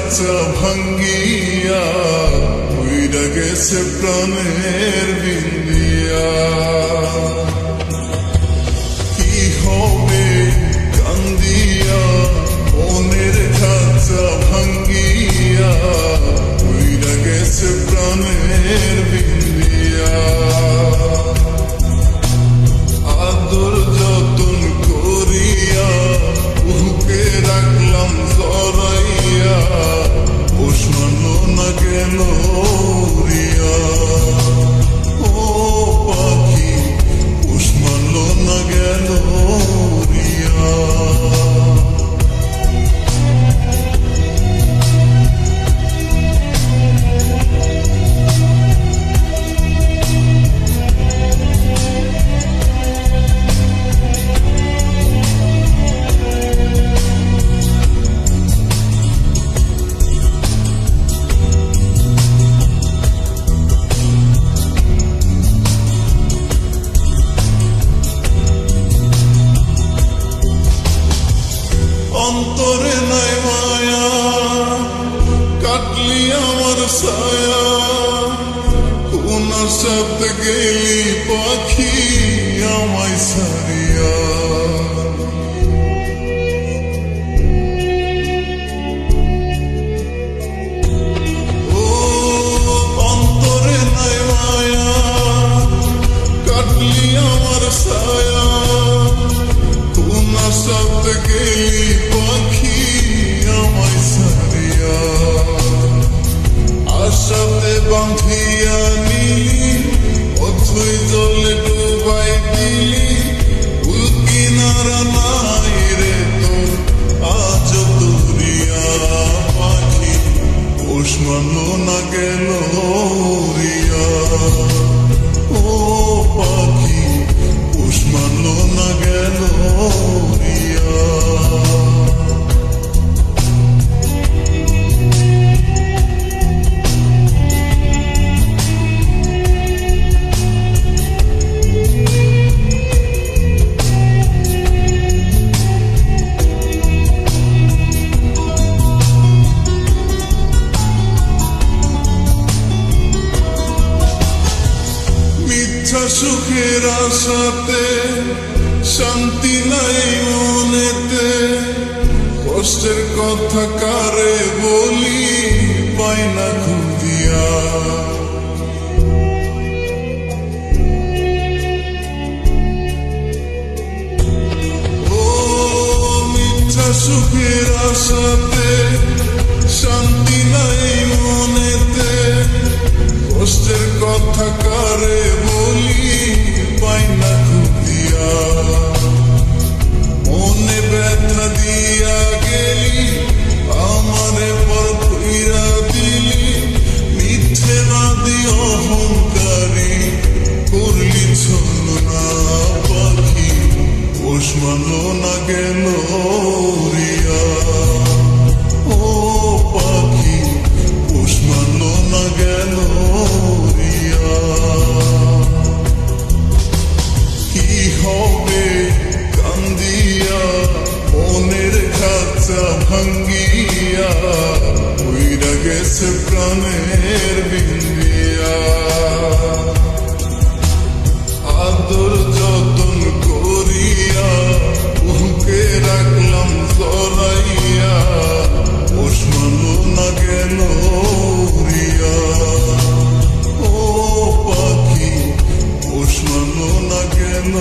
খাঁচা ভাঙ্গিয়া উইরা গেছে প্রাণের বিন্দিয়া। কি হবে কান্দিয়া মনের খাঁচা ভাঙ্গিয়া উইরা গেছে প্রাণের বিন্দিয়া। আদর যতন করিয়া বুকে রাখলাম জড়াইয়া, পোষ মানলো না গেল উড়িয়া। ও পাখি পোষ মানলো না গেল উড়িয়া। অন্তরে নাই মায়া কাটলি আমার ছায়া, কোন শব্দ গেলি পাখি আমায় সারিয়া। ও অন্তরে নাই মায়া কাটলি আমার ছায়া, কোন শব্দ গেলি পাখি আমায় সারিয়া। আশাতে বাঁধিয়া নিলি অথই জলে ডুবাই দিলি, কুল কিনারা নাই রে তোর আজ দুরিয়া। পাখি পোষ মানলো না গেল উড়িয়া। ও পাখি পোষ মানলো না গেল উড়িয়া। মিথ্যা সুখের আশাতে শান্তি নাই মনেতে, কষ্টের কথা কারে বলি পাই না খুঁজিয়া। ও মিথ্যা সুখের আশাতে শান্তি নাই মনেতে, কষ্টের কথা কারে বলি পাই না খুঁজিয়া। মনে ব্যথা দিয়া গেলি আমারে পর কইরা দিলি, মিথ্যেবাদী অহংকারী করলি ছলনা। পাখি পোষ মানলো না গেল উড়িয়া। ও পাখি পোষ মানলো না গেল উড়িয়া। কি হবে কান্দিয়া মনের খাঁচা ভাঙ্গিয়া উইরা গেছে প্রাণের বিন্দিয়া। আদর যতন করিয়া বুকে রাখলাম জড়াইয়া, পোষ মানলো না গেল উড়িয়া। ও পাখি পোষ মানলো না গেল